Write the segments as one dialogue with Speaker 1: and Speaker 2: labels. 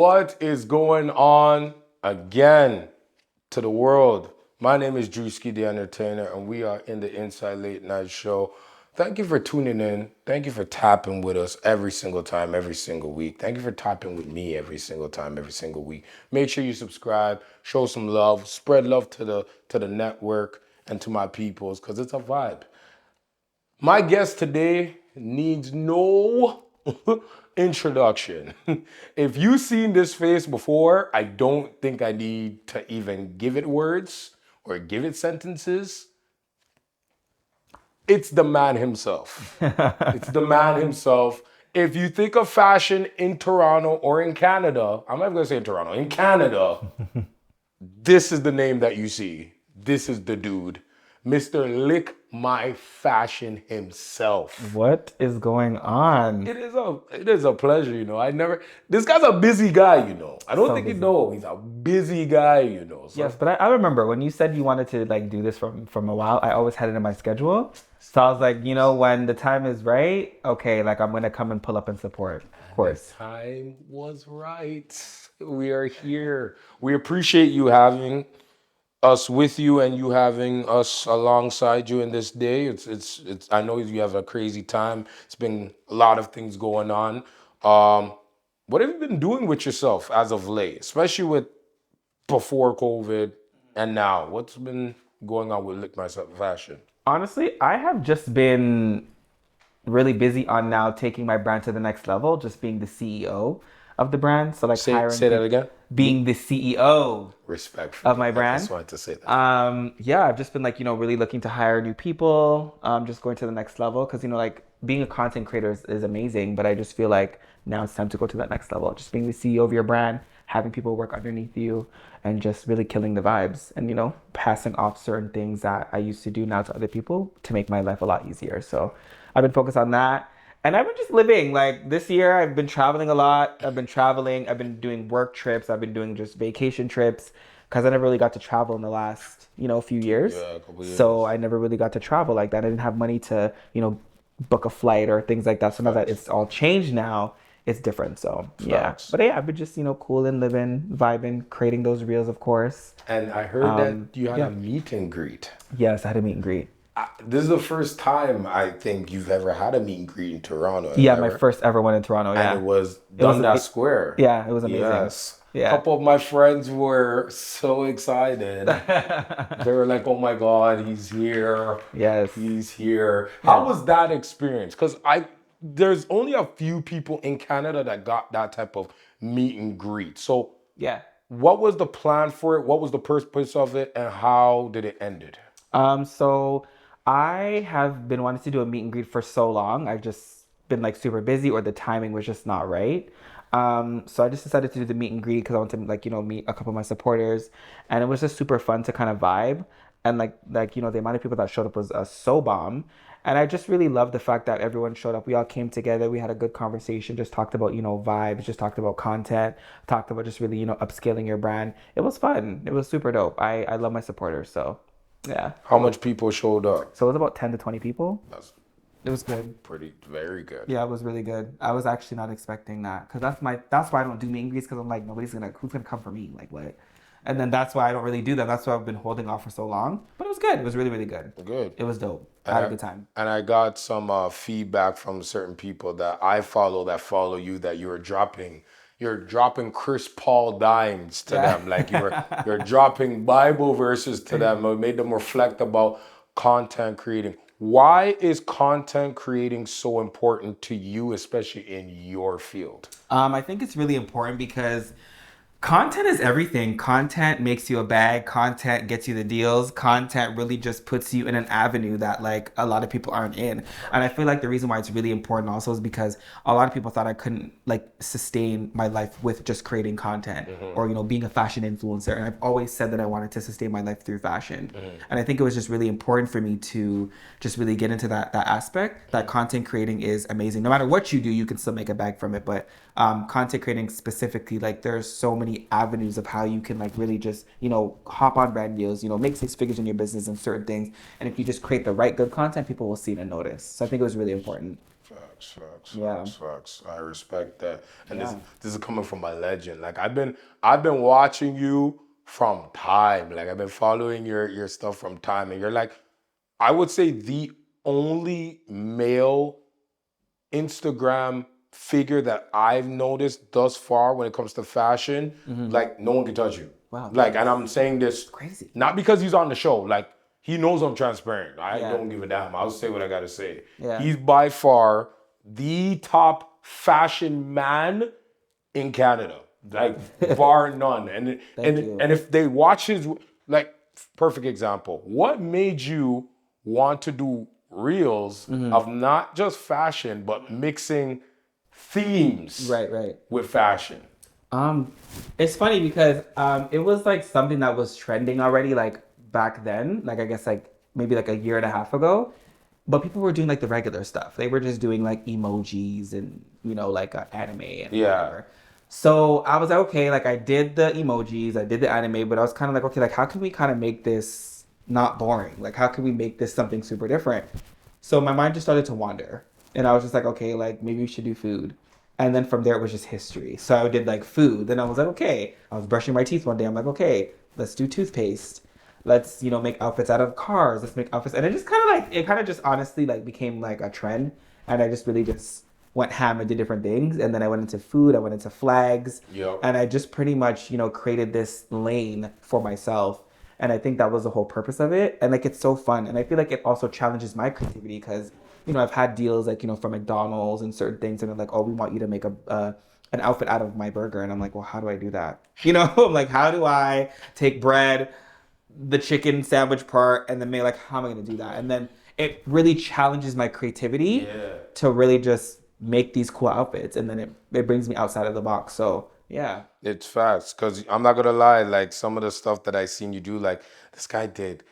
Speaker 1: What is going on again to the world? My name is Drewski the Entertainer, and we are in the InCite Late Night Show. Thank you for tuning in. Thank you for tapping with us every single time, every single week. Thank you for tapping with me every single time, every single week. Make sure you subscribe, show some love, spread love to the network and to my peoples, because it's a vibe. My guest today needs no introduction. If you've seen this face before, I don't think I need to even give it words or give it sentences. It's the man himself. It's the man himself. If you think of fashion in Toronto or in Canada, I'm not going to say in Toronto, in Canada, this is the name that you see. This is the dude. Mr. LickMyFashion himself.
Speaker 2: What is going on?
Speaker 1: It is a pleasure, this guy's a busy guy, I don't think
Speaker 2: busy.
Speaker 1: you know. He's a busy guy, So.
Speaker 2: Yes, but I remember when you said you wanted to do this from a while, I always had it in my schedule. So I was like, when the time is right, okay, I'm gonna come and pull up and support, of course.
Speaker 1: The time was right. We are here. We appreciate you having us with you and you having us alongside you in this day. It's I know you have a crazy time. It's been a lot of things going on. What have you been doing with yourself as of late, especially with before COVID and now? What's been going on with LickMyFashion?
Speaker 2: Honestly, I have just been really busy on now taking my brand to the next level, just being the CEO of the brand. So
Speaker 1: Say
Speaker 2: hiring
Speaker 1: that again.
Speaker 2: being the CEO
Speaker 1: Respect
Speaker 2: of my brand.
Speaker 1: I just wanted to say that.
Speaker 2: Yeah, I've just been really looking to hire new people, just going to the next level. Cause being a content creator is amazing, but I just feel like now it's time to go to that next level. Just being the CEO of your brand, having people work underneath you and just really killing the vibes and, passing off certain things that I used to do now to other people to make my life a lot easier. So I've been focused on that. And I've been just living. This year, I've been traveling a lot. I've been doing work trips. I've been doing just vacation trips because I never really got to travel in the last, few years.
Speaker 1: Yeah, a couple years.
Speaker 2: So I never really got to travel like that. I didn't have money to, book a flight or things like that. So now that it's all changed now, it's different. So yeah. But yeah, I've been just, cooling, living, vibing, creating those reels, of course.
Speaker 1: And I heard that you had a meet and greet.
Speaker 2: Yes, I had a meet and greet.
Speaker 1: This is the first time I think you've ever had a meet and greet in Toronto.
Speaker 2: Yeah, my first ever one in Toronto. Yeah,
Speaker 1: and it was Dundas Square.
Speaker 2: Yeah, it was amazing.
Speaker 1: Yes.
Speaker 2: Yeah.
Speaker 1: A couple of my friends were so excited. They were like, "Oh my God, he's here!
Speaker 2: Yes,
Speaker 1: he's here." How was that experience? Because there's only a few people in Canada that got that type of meet and greet. So
Speaker 2: yeah,
Speaker 1: what was the plan for it? What was the purpose of it, and how did it end it?
Speaker 2: So I have been wanting to do a meet and greet for so long. I've just been super busy or the timing was just not right. So I just decided to do the meet and greet because I wanted to meet a couple of my supporters, and it was just super fun to kind of vibe. And the amount of people that showed up was so bomb. And I just really loved the fact that everyone showed up. We all came together. We had a good conversation, just talked about, vibes, just talked about content, talked about just really, upscaling your brand. It was fun. It was super dope. I love my supporters. So yeah.
Speaker 1: How much people showed up?
Speaker 2: So it was about 10 to 20 people. It was good.
Speaker 1: Very good.
Speaker 2: Yeah, it was really good. I was actually not expecting that because that's why I don't do meet and greets because I'm like, who's gonna come for me? Like what? And then that's why I don't really do that. That's why I've been holding off for so long. But it was good. It was really, really good.
Speaker 1: Good.
Speaker 2: It was dope. I had a good time.
Speaker 1: And I got some feedback from certain people that I follow you, that you're dropping Chris Paul dimes to them. Like you're dropping Bible verses to them. It made them reflect about content creating. Why is content creating so important to you, especially in your field?
Speaker 2: I think it's really important because content is everything. Content makes you a bag. Content gets you the deals. Content really just puts you in an avenue that a lot of people aren't in. And I feel like the reason why it's really important also is because a lot of people thought I couldn't sustain my life with just creating content or, being a fashion influencer. And I've always said that I wanted to sustain my life through fashion. And I think it was just really important for me to just really get into that aspect, that content creating is amazing. No matter what you do, you can still make a bag from it. But content creating specifically, there's so many avenues of how you can really just hop on brand deals, make 6 figures in your business and certain things. And if you just create the right good content, people will see it and notice. So I think it was really important. Yeah.
Speaker 1: Facts. I respect that. And
Speaker 2: Yeah.
Speaker 1: this is coming from a legend. Like I've been watching you from time. Like I've been following your stuff from time. And you're like, I would say the only male Instagram figure that I've noticed thus far when it comes to fashion. Like no one can touch you.
Speaker 2: Wow.
Speaker 1: Like, and I'm saying this
Speaker 2: Crazy.
Speaker 1: not because he's on the show. Like he knows I'm transparent. I
Speaker 2: Yeah.
Speaker 1: don't give a damn. I'll say what I gotta say.
Speaker 2: Yeah.
Speaker 1: He's by far the top fashion man in Canada, like bar none. And
Speaker 2: you.
Speaker 1: and if they watch his, like, perfect example, what made you want to do reels of not just fashion but mixing themes
Speaker 2: Right.
Speaker 1: with fashion?
Speaker 2: It's funny because it was like something that was trending already, like back then, like I guess like maybe like a year and a half ago. But people were doing like the regular stuff. They were just doing like emojis and like anime and whatever. So I was like, okay, like I did the emojis, I did the anime, but I was kind of like, okay, like how can we kind of make this not boring? Like how can we make this something super different? So my mind just started to wander, and I was just like, okay, like maybe we should do food. And then from there, it was just history. So I did like food. Then I was like, okay. I was brushing my teeth one day. I'm like, okay, let's do toothpaste. Let's, make outfits out of cars. Let's make outfits. And it just kind of just honestly like became like a trend. And I just really just went ham and did different things. And then I went into food. I went into flags.
Speaker 1: Yep.
Speaker 2: And I just pretty much, created this lane for myself. And I think that was the whole purpose of it. And like, it's so fun. And I feel like it also challenges my creativity because I've had deals like, from McDonald's and certain things, and they're like, oh, we want you to make an outfit out of my burger. And I'm like, well, how do I do that? I'm like, how do I take bread, the chicken sandwich part, and then make like, how am I going to do that? And then it really challenges my creativity to really just make these cool outfits. And then it brings me outside of the box. So yeah.
Speaker 1: It's facts, because I'm not gonna lie, like some of the stuff that I seen you do, like this guy did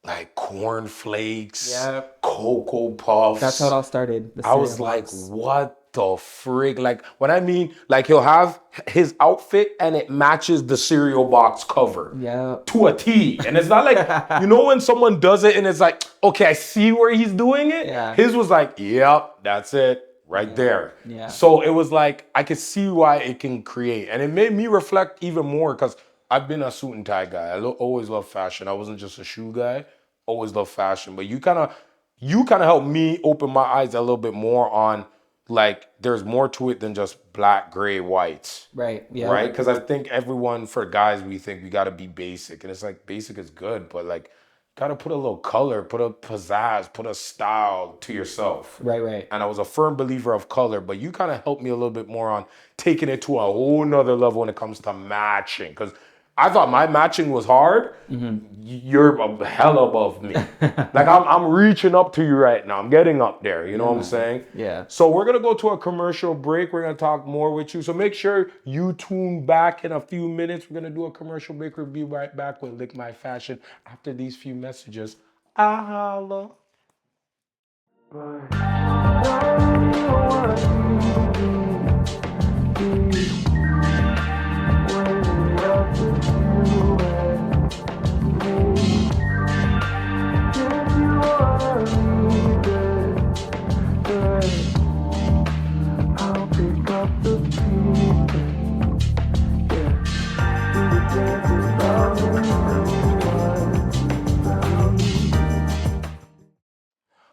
Speaker 1: like corn flakes, Cocoa Puffs.
Speaker 2: That's how it all started.
Speaker 1: I was like, what the frig? Like, when I mean, like, he'll have his outfit and it matches the cereal box cover to a T. And it's not like, when someone does it and it's like, okay, I see where he's doing it.
Speaker 2: Yeah.
Speaker 1: His was like, yep, that's it. Right there.
Speaker 2: Yeah.
Speaker 1: So it was like, I could see why it can create. And it made me reflect even more because I've been a suit and tie guy. I always loved fashion. I wasn't just a shoe guy. Always loved fashion. But you kind of helped me open my eyes a little bit more on, like, there's more to it than just black, gray, white.
Speaker 2: Right. Yeah.
Speaker 1: Right? Because I think everyone, for guys, we think we got to be basic. And it's like, basic is good, but like, gotta put a little color, put a pizzazz, put a style to yourself.
Speaker 2: Right.
Speaker 1: And I was a firm believer of color, but you kind of helped me a little bit more on taking it to a whole nother level when it comes to matching. Because I thought my matching was hard. You're a hell above me. Like I'm reaching up to you right now. I'm getting up there. You know what I'm saying?
Speaker 2: Yeah.
Speaker 1: So we're gonna go to a commercial break. We're gonna talk more with you. So make sure you tune back in a few minutes. We're gonna do a commercial break. We'll be right back with LickMyFashion after these few messages. Holla.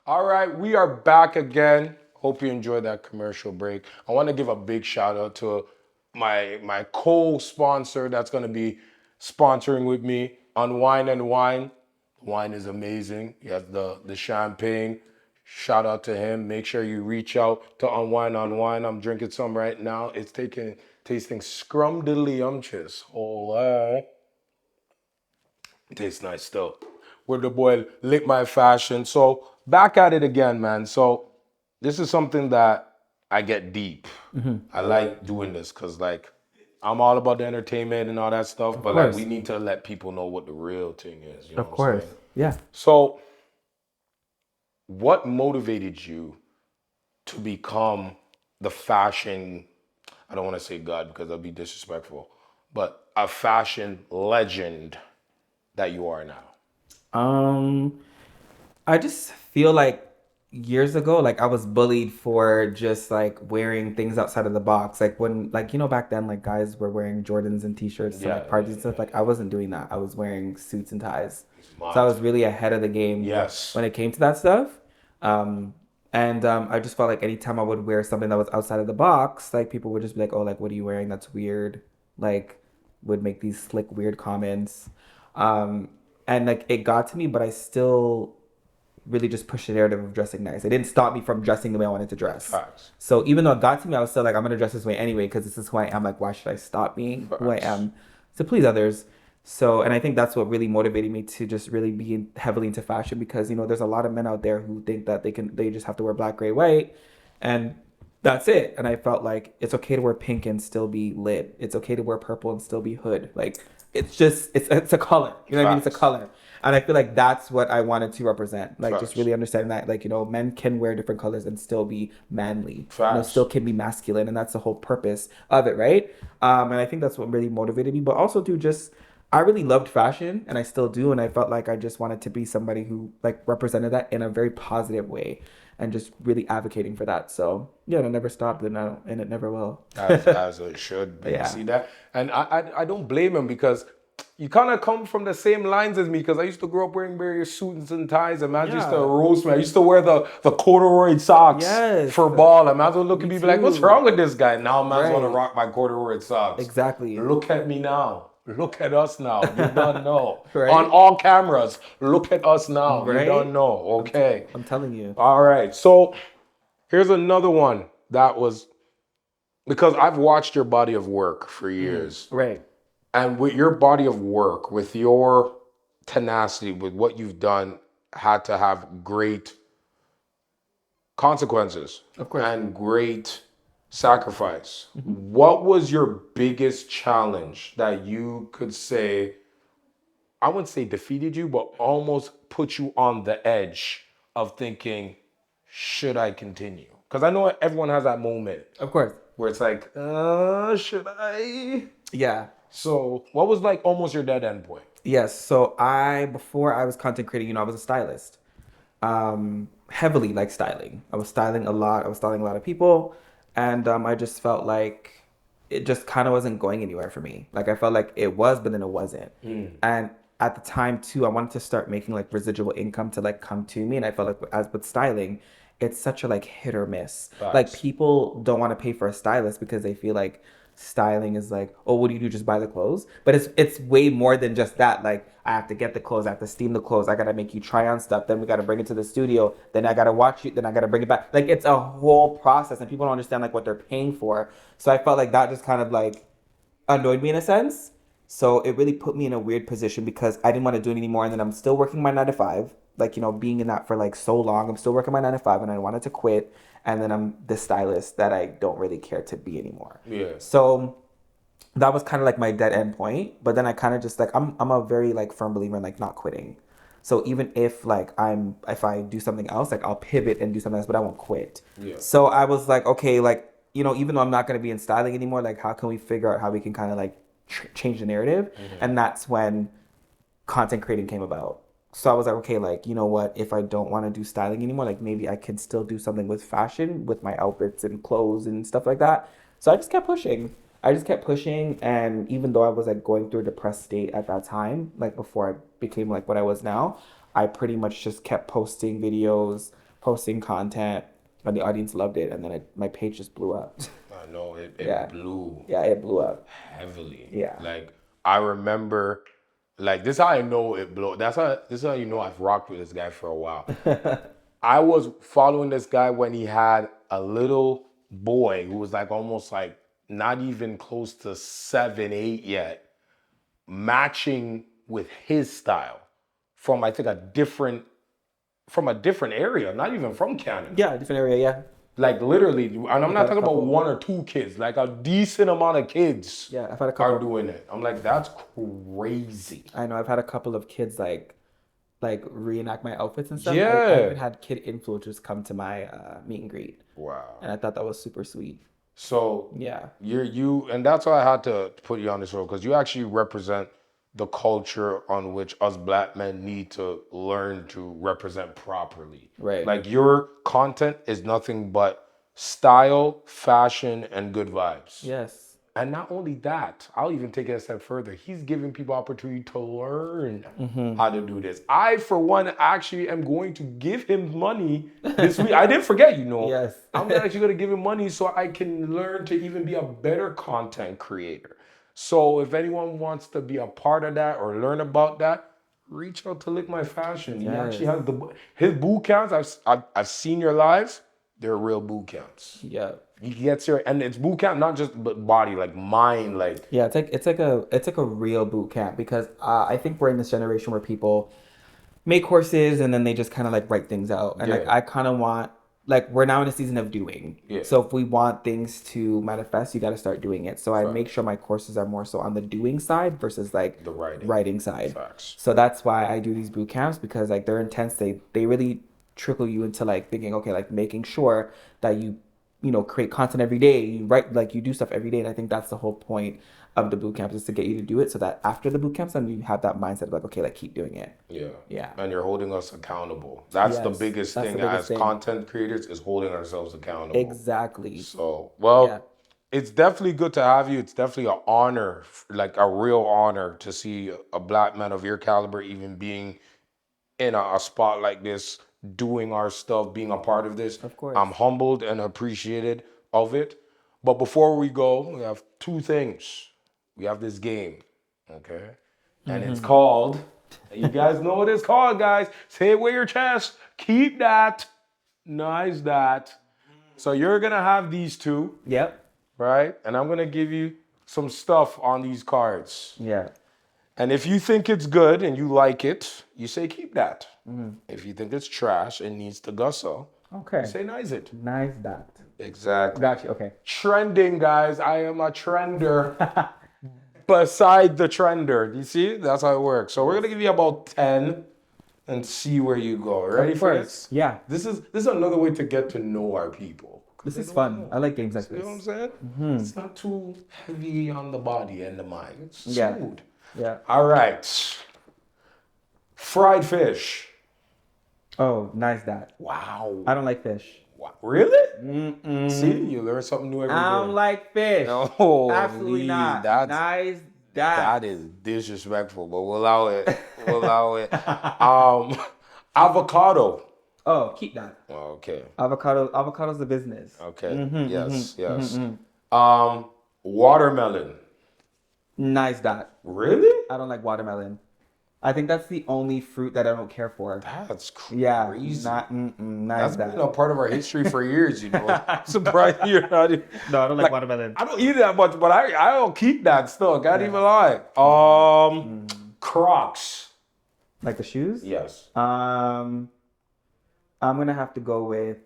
Speaker 1: All right, we are back again. Hope you enjoyed that commercial break. I want to give a big shout out to my co-sponsor that's going to be sponsoring with me, Unwind and Wine. Wine is amazing. He has the champagne. Shout out to him. Make sure you reach out to Unwind on Wine. I'm drinking some right now. It's tasting scrumdiddlyumptious. Oh, it tastes nice still. With the boy LickMyFashion. So back at it again, man. So this is something that I get deep. I like doing this because, like, I'm all about the entertainment and all that stuff, but like we need to let people know what the real thing is. You know what I'm saying?
Speaker 2: Yeah.
Speaker 1: So what motivated you to become the fashion, I don't want to say God because that'd be disrespectful, but a fashion legend that you are now?
Speaker 2: I just feel like years ago, like I was bullied for just like wearing things outside of the box. Like when, like, back then, like guys were wearing Jordans and t-shirts to
Speaker 1: Yeah,
Speaker 2: like
Speaker 1: yeah,
Speaker 2: parties and stuff. Like I wasn't doing that. I was wearing suits and ties.
Speaker 1: it's
Speaker 2: So I
Speaker 1: mad.
Speaker 2: was really ahead of the game
Speaker 1: Yes.
Speaker 2: when it came to that stuff. And I just felt like anytime I would wear something that was outside of the box, like people would just be like, "Oh, like what are you wearing? That's weird." Like would make these slick, weird comments. Um, and like it got to me, but I still really just pushed the narrative of dressing nice. It didn't stop me from dressing the way I wanted to dress.
Speaker 1: Facts.
Speaker 2: So even though it got to me, I was still like, I'm gonna dress this way anyway because this is who I am. Like, why should I stop being who I
Speaker 1: Facts.
Speaker 2: am to please others? So, and I think that's what really motivated me to just really be heavily into fashion because there's a lot of men out there who think that they just have to wear black, gray, white, and that's it. And I felt like it's okay to wear pink and still be lit. It's okay to wear purple and still be hood. Like it's a color. You know what I mean? It's a
Speaker 1: Facts.
Speaker 2: color. And I feel like that's what I wanted to represent. Like just
Speaker 1: Facts.
Speaker 2: really understanding that like, men can wear different colors and still be manly.
Speaker 1: Facts.
Speaker 2: Still can be masculine, and that's the whole purpose of it, right? And I think that's what really motivated me. But also too just I really loved fashion and I still do, and I felt like I just wanted to be somebody who like represented that in a very positive way and just really advocating for that. So yeah, it never stopped and it never will.
Speaker 1: As it should be.
Speaker 2: Yeah.
Speaker 1: See that? And I don't blame him because you kind of come from the same lines as me because I used to grow up wearing various suits and ties. And man used to
Speaker 2: Yeah.
Speaker 1: roast me. I used to wear the corduroy socks
Speaker 2: Yes.
Speaker 1: for ball. And man would look at me and be like, what's
Speaker 2: too.
Speaker 1: wrong with this guy? Now man's want to
Speaker 2: Right.
Speaker 1: rock my corduroy socks.
Speaker 2: Exactly.
Speaker 1: Look at me now. Look at us now. You don't know.
Speaker 2: Right?
Speaker 1: On all cameras, look at us now. You
Speaker 2: Right?
Speaker 1: don't know. Okay.
Speaker 2: I'm telling you.
Speaker 1: All right. So here's another one that was because I've watched your body of work for years.
Speaker 2: Right.
Speaker 1: And with your body of work, with your tenacity, with what you've done, had to have great consequences
Speaker 2: Of course.
Speaker 1: and great sacrifice. What was your biggest challenge that you could say, I wouldn't say defeated you, but almost put you on the edge of thinking, should I continue? Because I know everyone has that moment
Speaker 2: Of course.
Speaker 1: where it's like, should I?
Speaker 2: Yeah.
Speaker 1: So what was like almost your dead end point?
Speaker 2: Yes. So before I was content creating, I was a stylist. Heavily like styling. I was styling a lot. I was styling a lot of people. And I just felt like it just kind of wasn't going anywhere for me. Like I felt like it was, but then it wasn't. And at the time too, I wanted to start making like residual income to like come to me. And I felt like as with styling, it's such a like hit or miss. Like
Speaker 1: Facts.
Speaker 2: people don't want to pay for a stylist because they feel like styling is like, oh, what do you do? Just buy the clothes. But it's way more than just that. Like I have to get the clothes, I have to steam the clothes, I gotta make you try on stuff, then we gotta bring it to the studio, then I gotta watch you, then I gotta bring it back. Like it's a whole process and people don't understand like what they're paying for. So I felt like that just kind of like annoyed me in a sense. So it really put me in a weird position because I didn't want to do it anymore. And then I'm still working my 9 to 5, like, being in that for like so long. I'm still working my 9 to 5 and I wanted to quit. And then I'm the stylist that I don't really care to be anymore.
Speaker 1: Yeah.
Speaker 2: So that was kind of like my dead end point. But then I kind of just like, I'm a very like firm believer in like not quitting. So even if like if I do something else, like I'll pivot and do something else, but I won't quit.
Speaker 1: Yeah.
Speaker 2: So I was like, okay, like, even though I'm not going to be in styling anymore, like how can we figure out how we can kind of like change the narrative? And that's when content creating came about. So I was like, okay, like, you know what, if I don't want to do styling anymore, like maybe I can still do something with fashion, with my outfits and clothes and stuff like that. So I just kept pushing. And even though I was like going through a depressed state at that time, like before I became like what I was now, I pretty much just kept posting videos, posting content, and the audience loved it. And then my page just blew up.
Speaker 1: I know it
Speaker 2: Yeah.
Speaker 1: blew
Speaker 2: Yeah, it blew up.
Speaker 1: heavily.
Speaker 2: Yeah.
Speaker 1: Like I remember, like this is how I know it blew. This is how you know I've rocked with this guy for a while. I was following this guy when he had a little boy who was like almost like not even close to 7, 8 yet, matching with his style from I think from a different area, not even from Canada.
Speaker 2: Yeah, different area, yeah.
Speaker 1: Like literally, and I'm not
Speaker 2: had a
Speaker 1: talking about
Speaker 2: couple.
Speaker 1: 1 or 2 kids, like a decent amount of kids
Speaker 2: Yeah, I've had a
Speaker 1: are
Speaker 2: couple.
Speaker 1: doing it. I'm like, that's crazy.
Speaker 2: I know I've had a couple of kids like reenact my outfits and stuff.
Speaker 1: Yeah.
Speaker 2: I even had kid influencers come to my meet and greet,
Speaker 1: Wow.
Speaker 2: and I thought that was super sweet.
Speaker 1: So
Speaker 2: Yeah.
Speaker 1: and that's why I had to put you on this show because you actually represent the culture on which us black men need to learn to represent properly.
Speaker 2: Right.
Speaker 1: Like your content is nothing but style, fashion, and good vibes.
Speaker 2: Yes.
Speaker 1: And not only that, I'll even take it a step further. He's giving people opportunity to learn how to do this. I, for one, actually am going to give him money this week. I didn't forget,
Speaker 2: Yes.
Speaker 1: I'm actually going to give him money so I can learn to even be a better content creator. So if anyone wants to be a part of that or learn about that, reach out to LickMyFashion. He actually has his boot camps. I've seen your lives. They're real boot camps.
Speaker 2: Yeah.
Speaker 1: He gets here, and it's boot camp, not just body, like mind, like.
Speaker 2: Yeah, it's like a real boot camp because I think we're in this generation where people make courses and then they just kind of like write things out, and like I kind of want, like, we're now in a season of doing.
Speaker 1: Yeah.
Speaker 2: So if we want things to manifest, you got to start doing it. So I make sure my courses are more so on the doing side versus like
Speaker 1: The
Speaker 2: writing side.
Speaker 1: Facts.
Speaker 2: So that's why I do these boot camps, because like they're intense. They really trickle you into like thinking, okay, like making sure that you know, create content every day, you write, like you do stuff every day. And I think that's the whole point of the boot camps, is to get you to do it so that after the boot camps, then you have that mindset of like, okay, like keep doing it.
Speaker 1: Yeah.
Speaker 2: Yeah.
Speaker 1: And you're holding us accountable. That's the biggest thing as content creators, is holding ourselves accountable.
Speaker 2: Exactly.
Speaker 1: So, well, it's definitely good to have you. It's definitely an honor, like a real honor, to see a black man of your caliber even being in a spot like this, doing our stuff, being a part of this.
Speaker 2: Of course.
Speaker 1: I'm humbled and appreciated of it. But before we go, we have two things. We have this game, okay? And it's called, you guys know what it's called, guys. Say it with your chest. Keep that. Nice that. So you're going to have these two.
Speaker 2: Yep.
Speaker 1: Right? And I'm going to give you some stuff on these cards.
Speaker 2: Yeah.
Speaker 1: And if you think it's good and you like it, you say keep that. If you think it's trash and needs to gusso,
Speaker 2: Okay.
Speaker 1: you say nice it.
Speaker 2: Nice that.
Speaker 1: Exactly.
Speaker 2: Got you. Okay.
Speaker 1: Trending, guys. I am a trender beside the trender. You see? That's how it works. So we're going to give you about 10 and see where you go. Ready for this?
Speaker 2: Yeah.
Speaker 1: This is another way to get to know our people.
Speaker 2: This is fun. I like games like
Speaker 1: You know what I'm
Speaker 2: this.
Speaker 1: saying? It's not too heavy on the body and the mind. It's
Speaker 2: Yeah.
Speaker 1: smooth.
Speaker 2: Yeah.
Speaker 1: All right. Fried fish.
Speaker 2: Oh, nice that.
Speaker 1: Wow.
Speaker 2: I don't like fish.
Speaker 1: Wow. Really? See, you learn something new every day.
Speaker 2: I don't like fish.
Speaker 1: Oh,
Speaker 2: Absolutely not.
Speaker 1: That's,
Speaker 2: Nice that.
Speaker 1: that is disrespectful, but we'll allow it. We'll allow it. Avocado.
Speaker 2: Oh, keep that.
Speaker 1: Okay.
Speaker 2: Avocado's the business.
Speaker 1: Okay. Yes. Watermelon.
Speaker 2: Nice that.
Speaker 1: Really?
Speaker 2: I don't like watermelon. I think that's the only fruit that I don't care for.
Speaker 1: That's crazy.
Speaker 2: Yeah, nice
Speaker 1: That's been a part of our history for years, you know. Surprised you're not.
Speaker 2: No, I don't like watermelon.
Speaker 1: I don't eat it that much, but I'll keep that still. Can't even lie. Crocs.
Speaker 2: Like the shoes?
Speaker 1: Yes.
Speaker 2: I'm gonna have to go with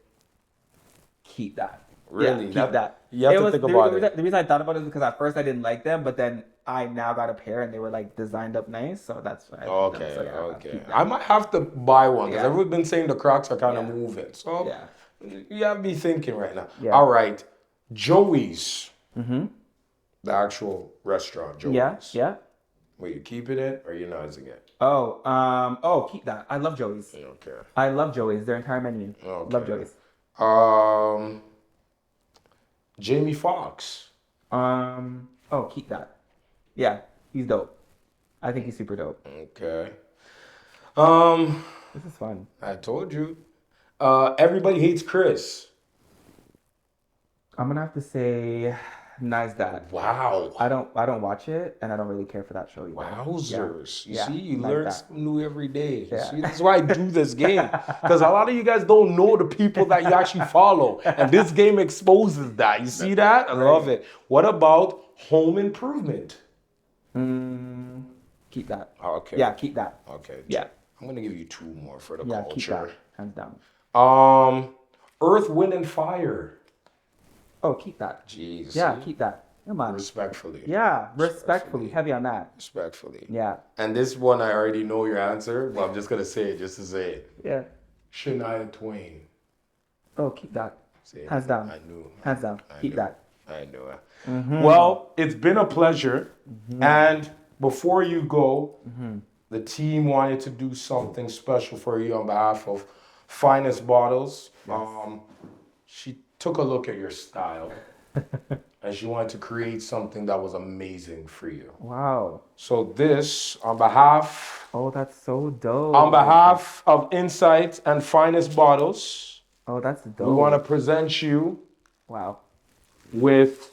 Speaker 2: keep that.
Speaker 1: Really?
Speaker 2: Yeah, keep that.
Speaker 1: You have to think about it.
Speaker 2: The reason I thought about it is because at first I didn't like them, but then I now got a pair and they were like designed up nice, so that's why.
Speaker 1: Okay. I might have to buy one because everyone's been saying the Crocs are kind of moving. So you have me thinking right now. Yeah. All right, Joey's. The actual restaurant, Joey's.
Speaker 2: Yeah.
Speaker 1: Wait, you keeping it or you nicing it?
Speaker 2: Oh, keep that. I love Joey's.
Speaker 1: Okay.
Speaker 2: I love Joey's. Their entire menu.
Speaker 1: Okay.
Speaker 2: Love Joey's.
Speaker 1: Jamie Foxx.
Speaker 2: Oh, keep that. Yeah, he's dope. I think he's super dope.
Speaker 1: Okay.
Speaker 2: This is fun.
Speaker 1: I told you. Everybody hates Chris.
Speaker 2: I'm gonna have to say nice that.
Speaker 1: Wow.
Speaker 2: I don't watch it and I don't really care for that show either.
Speaker 1: Wowzers.
Speaker 2: Yeah.
Speaker 1: You see, you
Speaker 2: like
Speaker 1: learn
Speaker 2: that.
Speaker 1: something new every day.
Speaker 2: Yeah.
Speaker 1: See, that's why I do this game. Because a lot of you guys don't know the people that you actually follow. And this game exposes that. You see that? I love it. What about home improvement?
Speaker 2: Keep that.
Speaker 1: Okay.
Speaker 2: Yeah, keep that.
Speaker 1: Okay.
Speaker 2: Yeah.
Speaker 1: I'm going to give you two more for the
Speaker 2: Yeah, keep
Speaker 1: culture.
Speaker 2: that. Hands down.
Speaker 1: Earth, Wind, and Fire.
Speaker 2: Oh, keep that.
Speaker 1: Jeez.
Speaker 2: Yeah,
Speaker 1: see?
Speaker 2: keep that. Come on.
Speaker 1: Respectfully.
Speaker 2: Yeah, respectfully. Heavy on that.
Speaker 1: Respectfully.
Speaker 2: Yeah.
Speaker 1: And this one, I already know your answer, but I'm just going to say it just to say it.
Speaker 2: Yeah.
Speaker 1: Shania Twain.
Speaker 2: Oh, keep that.
Speaker 1: See,
Speaker 2: Hands down.
Speaker 1: I knew.
Speaker 2: Hands down. Keep that.
Speaker 1: I knew it. Well, it's been a pleasure. And before you go, the team wanted to do something special for you on behalf of Finest Bottles. She took a look at your style and she wanted to create something that was amazing for you.
Speaker 2: Wow.
Speaker 1: So this, on behalf
Speaker 2: Oh, that's so dope.
Speaker 1: on behalf of InCite and Finest Bottles,
Speaker 2: Oh, that's dope.
Speaker 1: we want to present you
Speaker 2: Wow.
Speaker 1: with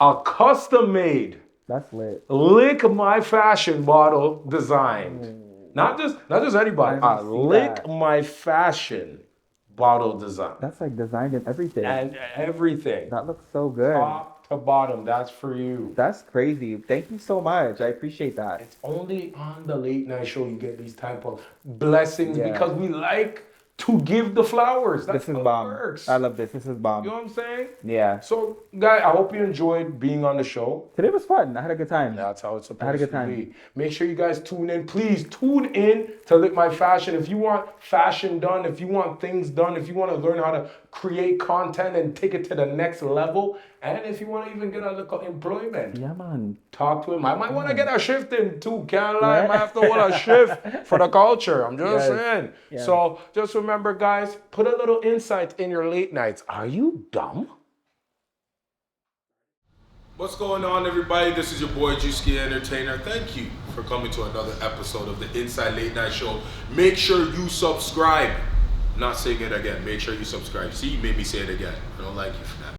Speaker 1: a custom-made
Speaker 2: That's lit.
Speaker 1: LickMyFashion bottle design. Not just anybody.
Speaker 2: I
Speaker 1: A
Speaker 2: didn't see that.
Speaker 1: LickMyFashion bottle design.
Speaker 2: That's like designed in everything.
Speaker 1: And everything.
Speaker 2: That looks so good.
Speaker 1: Top to bottom. That's for you.
Speaker 2: That's crazy. Thank you so much. I appreciate that.
Speaker 1: It's only on the late night show you get these type of blessings
Speaker 2: Yeah.
Speaker 1: because we like to give the flowers. That's
Speaker 2: This is
Speaker 1: how it
Speaker 2: bomb.
Speaker 1: works.
Speaker 2: I love this. This is bomb.
Speaker 1: You know what I'm saying?
Speaker 2: Yeah.
Speaker 1: So, guy, I hope you enjoyed being on the show.
Speaker 2: Today was fun. I had a good time.
Speaker 1: That's how it's supposed
Speaker 2: I had a good
Speaker 1: to
Speaker 2: time.
Speaker 1: be. Make sure you guys tune in. Please tune in to Lick My Fashion. If you want fashion done, if you want things done, if you want to learn how to create content and take it to the next level, and if you want to even get a little employment,
Speaker 2: Yeah, man.
Speaker 1: talk to him. I might want to get a shift in too. Can't lie. I
Speaker 2: Yeah.
Speaker 1: might have to want a shift for the culture. I'm just
Speaker 2: Yes.
Speaker 1: saying.
Speaker 2: Yeah.
Speaker 1: So just remember, guys, put a little insight in your late nights. Are you dumb? What's going on, everybody? This is your boy Juicy Entertainer. Thank you for coming to another episode of the InCite Late Night Show. Make sure you subscribe. I'm not saying it again. Make sure you subscribe. See, you made me say it again. I don't like you for that.